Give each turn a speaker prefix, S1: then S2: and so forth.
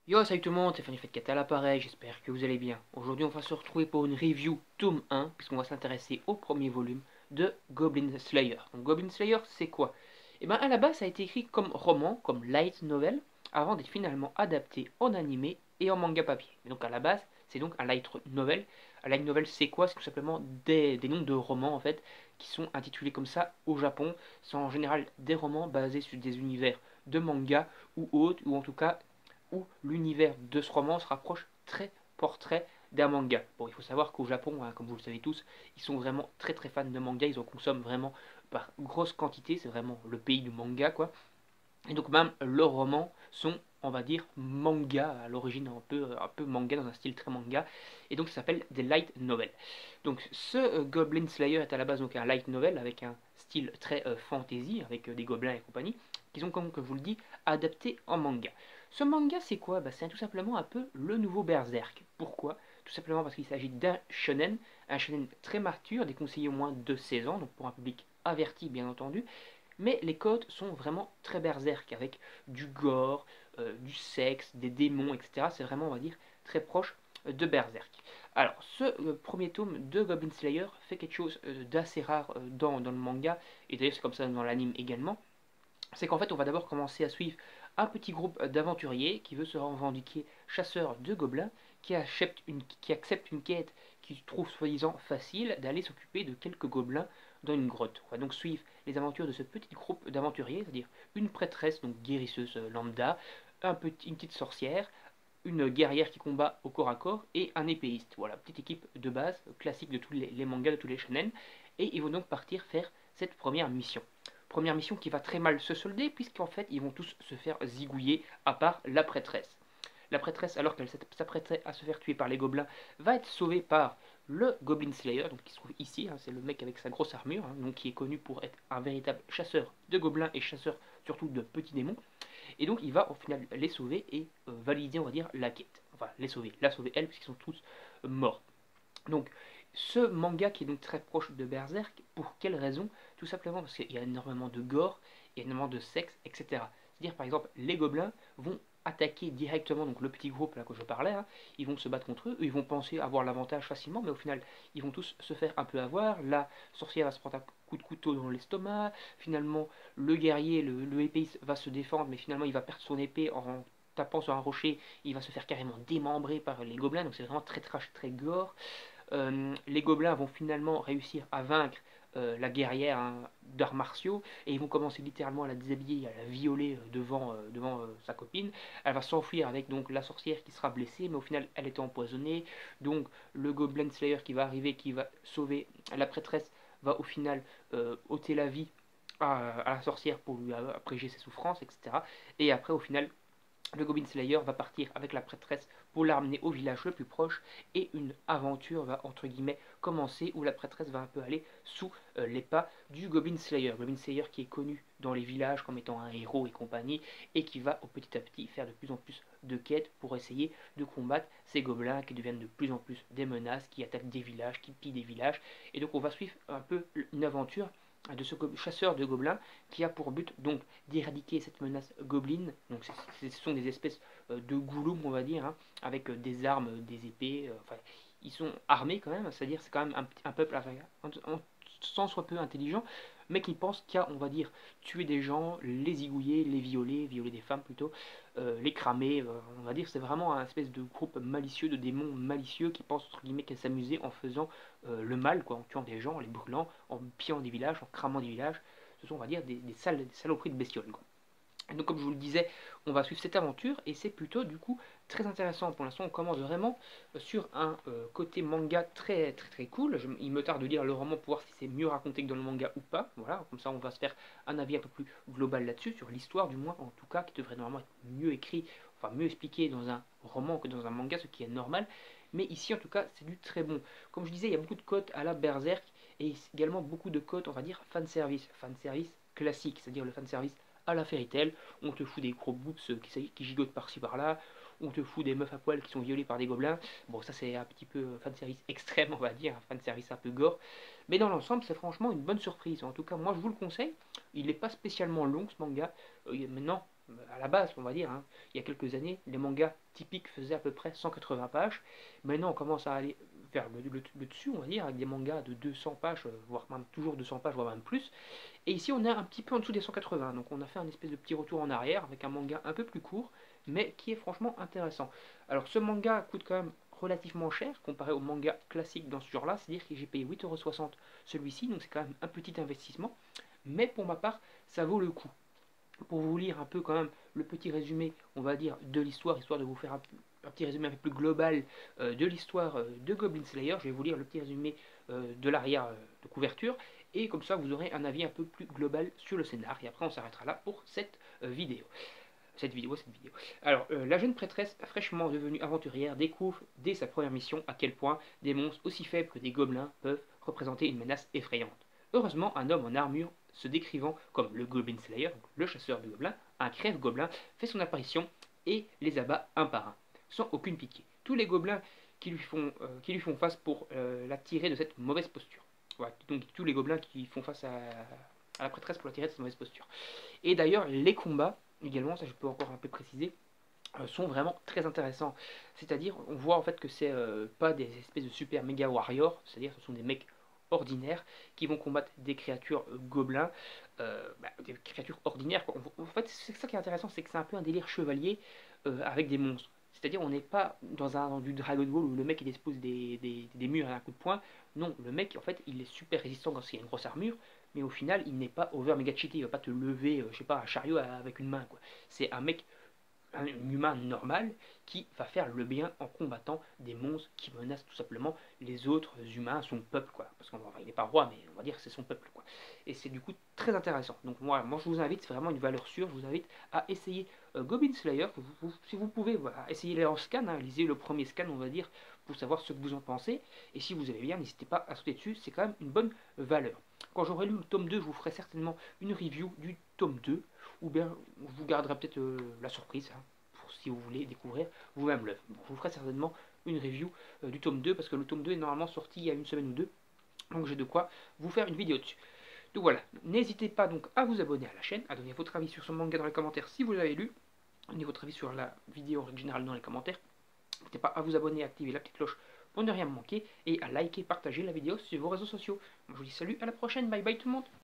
S1: Yo, salut tout le monde, c'est Fanny Fat à l'appareil, j'espère que vous allez bien. Aujourd'hui, on va se retrouver pour une review tome 1, puisqu'on va s'intéresser au premier volume de Goblin Slayer. Donc, Goblin Slayer, c'est quoi? Et bien, à la base, ça a été écrit comme roman, comme light novel, avant d'être finalement adapté en animé et en manga papier. Et donc, à la base, c'est donc un light novel. Un light novel, c'est quoi? C'est tout simplement des noms de romans, en fait, qui sont intitulés comme ça au Japon. C'est en général des romans basés sur des univers de manga ou autres, ou en tout cas où l'univers de ce roman se rapproche très portrait d'un manga. Bon, il faut savoir qu'au Japon, hein, comme vous le savez tous, ils sont vraiment très très fans de manga, ils en consomment vraiment par grosse quantité, c'est vraiment le pays du manga, quoi. Et donc même leurs romans sont, on va dire, manga, à l'origine un peu manga, dans un style très manga, et donc ça s'appelle des light novels. Donc ce Goblin Slayer est à la base donc un light novel avec un style très fantasy, avec des gobelins et compagnie, qui sont, comme que je vous le dis, adaptés en manga. Ce manga, c'est quoi? C'est tout simplement un peu le nouveau Berserk. Pourquoi? Tout simplement parce qu'il s'agit d'un un shonen très mature, déconseillé au moins de 16 ans, donc pour un public averti bien entendu, mais les codes sont vraiment très berserk, avec du gore, du sexe, des démons, etc. C'est vraiment, on va dire, très proche de Berserk. Alors, ce premier tome de Goblin Slayer fait quelque chose d'assez rare dans le manga, et d'ailleurs c'est comme ça dans l'anime également. C'est qu'en fait, on va d'abord commencer à suivre un petit groupe d'aventuriers qui veut se revendiquer chasseur de gobelins, qui accepte une quête qui trouve soi-disant facile d'aller s'occuper de quelques gobelins dans une grotte. On va donc suivre les aventures de ce petit groupe d'aventuriers, c'est-à-dire une prêtresse, donc guérisseuse lambda, une petite sorcière, une guerrière qui combat au corps à corps et un épéiste. Voilà, petite équipe de base classique de tous les mangas, de tous les shonen. Et ils vont donc partir faire cette première mission. Première mission qui va très mal se solder, puisqu'en fait, ils vont tous se faire zigouiller, à part la prêtresse. La prêtresse, alors qu'elle s'apprêterait à se faire tuer par les gobelins, va être sauvée par le Goblin Slayer, donc qui se trouve ici, hein, c'est le mec avec sa grosse armure, hein, donc qui est connu pour être un véritable chasseur de gobelins et chasseur surtout de petits démons. Et donc il va au final les sauver et valider, on va dire, la quête. Enfin, la sauver elle, puisqu'ils sont tous morts. Donc, ce manga qui est donc très proche de Berserk, pour quelle raison? Tout simplement parce qu'il y a énormément de gore, il y a énormément de sexe, etc. C'est-à-dire, par exemple, les gobelins vont attaquer directement donc le petit groupe là que je parlais, hein. Ils vont se battre contre eux, ils vont penser avoir l'avantage facilement, mais au final, ils vont tous se faire un peu avoir. La sorcière va se prendre un coup de couteau dans l'estomac, finalement, le guerrier, le épéiste va se défendre, mais finalement, il va perdre son épée en tapant sur un rocher, il va se faire carrément démembrer par les gobelins, donc c'est vraiment très trash, très gore. Les gobelins vont finalement réussir à vaincre la guerrière, hein, d'arts martiaux, et ils vont commencer littéralement à la déshabiller, à la violer devant sa copine. Elle va s'enfuir avec donc la sorcière qui sera blessée, mais au final elle était empoisonnée. Donc le Goblin Slayer qui va arriver, qui va sauver la prêtresse, va au final ôter la vie à la sorcière pour lui abréger ses souffrances, etc. Et après au final le Goblin Slayer va partir avec la prêtresse pour l'amener au village le plus proche, et une aventure va entre guillemets commencer où la prêtresse va un peu aller sous les pas du Goblin Slayer. Goblin Slayer qui est connu dans les villages comme étant un héros et compagnie, et qui va au petit à petit faire de plus en plus de quêtes pour essayer de combattre ces gobelins qui deviennent de plus en plus des menaces, qui attaquent des villages, qui pillent des villages. Et donc on va suivre un peu une aventure de ce chasseur de gobelins qui a pour but donc d'éradiquer cette menace gobeline. Donc ce sont des espèces de gouloums, on va dire, hein, avec des armes, des épées. Enfin, ils sont armés quand même, c'est-à-dire c'est quand même un peuple sans soit peu intelligent, mais qui pense qu'à, on va dire, tuer des gens, les zigouiller, les violer, violer des femmes plutôt, les cramer. On va dire c'est vraiment un espèce de groupe malicieux, de démons malicieux qui pensent entre guillemets qu'à s'amuser en faisant le mal, quoi, en tuant des gens, en les brûlant, en pillant des villages, en cramant des villages. Ce sont, on va dire, des saloperies de bestioles, quoi. Donc comme je vous le disais, on va suivre cette aventure, et c'est plutôt du coup très intéressant. Pour l'instant, on commence vraiment sur un côté manga très très très cool. Il me tarde de lire le roman pour voir si c'est mieux raconté que dans le manga ou pas. Voilà, comme ça on va se faire un avis un peu plus global là-dessus, sur l'histoire du moins en tout cas, qui devrait normalement être mieux écrit, enfin mieux expliqué dans un roman que dans un manga, ce qui est normal. Mais ici en tout cas c'est du très bon. Comme je disais, il y a beaucoup de codes à la Berserk, et également beaucoup de codes, on va dire, fanservice classique, c'est-à-dire le fanservice à la Fairy Tail. On te fout des gros boobs qui gigotent par-ci par-là, on te fout des meufs à poil qui sont violées par des gobelins. Bon, ça c'est un petit peu fanservice extrême, on va dire, un fanservice un peu gore. Mais dans l'ensemble, c'est franchement une bonne surprise. En tout cas, moi je vous le conseille. Il n'est pas spécialement long ce manga. Maintenant, à la base, on va dire, hein, il y a quelques années, les mangas typiques faisaient à peu près 180 pages. Maintenant, on commence à aller vers le dessus, on va dire, avec des mangas de 200 pages, voire même toujours 200 pages, voire même plus. Et ici, on est un petit peu en dessous des 180. Donc, on a fait un espèce de petit retour en arrière avec un manga un peu plus court, mais qui est franchement intéressant. Alors, ce manga coûte quand même relativement cher comparé au manga classique dans ce genre-là. C'est-à-dire que j'ai payé 8,60 € celui-ci, donc c'est quand même un petit investissement. Mais pour ma part, ça vaut le coup. Pour vous lire un peu quand même le petit résumé, on va dire, de l'histoire, histoire de vous faire un petit résumé un peu plus global de l'histoire de Goblin Slayer, je vais vous lire le petit résumé de l'arrière de couverture, et comme ça vous aurez un avis un peu plus global sur le scénar, et après on s'arrêtera là pour cette vidéo. Cette vidéo. Alors, la jeune prêtresse fraîchement devenue aventurière découvre dès sa première mission à quel point des monstres aussi faibles que des gobelins peuvent représenter une menace effrayante. Heureusement, un homme en armure se décrivant comme le Goblin Slayer, donc le chasseur de gobelins, un crève-gobelin, fait son apparition et les abat un par un, sans aucune pitié. Tous les gobelins qui lui font face pour la tirer de cette mauvaise posture. Voilà, donc tous les gobelins qui font face à la prêtresse pour la tirer de cette mauvaise posture. Et d'ailleurs, les combats, également, ça je peux encore un peu préciser, sont vraiment très intéressants. C'est-à-dire, on voit en fait que c'est pas des espèces de super méga warriors, c'est-à-dire ce sont des mecs ordinaires qui vont combattre des créatures gobelins, des créatures ordinaires, quoi. En fait, c'est ça qui est intéressant, c'est que c'est un peu un délire chevalier avec des monstres. C'est-à-dire, on n'est pas dans du Dragon Ball où le mec il expose des murs à un coup de poing. Non, le mec en fait il est super résistant quand il y a une grosse armure, mais au final il n'est pas over mega cheaté, il va pas te lever, je sais pas, un chariot avec une main, quoi. C'est un mec, un humain normal qui va faire le bien en combattant des monstres qui menacent tout simplement les autres humains, son peuple, quoi. Parce qu'il n'est pas roi, mais on va dire que c'est son peuple, quoi. Et c'est du coup très intéressant. Donc moi je vous invite, c'est vraiment une valeur sûre, je vous invite à essayer Goblin Slayer, si vous pouvez, voilà, essayez-les en scan, hein, lisez le premier scan, on va dire, pour savoir ce que vous en pensez. Et si vous allez bien, n'hésitez pas à sauter dessus, c'est quand même une bonne valeur. Quand j'aurai lu le tome 2, je vous ferai certainement une review du tome 2, ou bien je vous garderai peut-être la surprise, hein, pour si vous voulez découvrir vous-même l'œuvre. Bon, je vous ferai certainement une review du tome 2, parce que le tome 2 est normalement sorti il y a une semaine ou deux, donc j'ai de quoi vous faire une vidéo dessus. Donc voilà, n'hésitez pas donc à vous abonner à la chaîne, à donner votre avis sur ce manga dans les commentaires si vous l'avez lu, donnez votre avis sur la vidéo en général dans les commentaires. N'hésitez pas à vous abonner, à activer la petite cloche pour ne rien manquer, et à liker, partager la vidéo sur vos réseaux sociaux. Moi je vous dis salut, à la prochaine, bye bye tout le monde.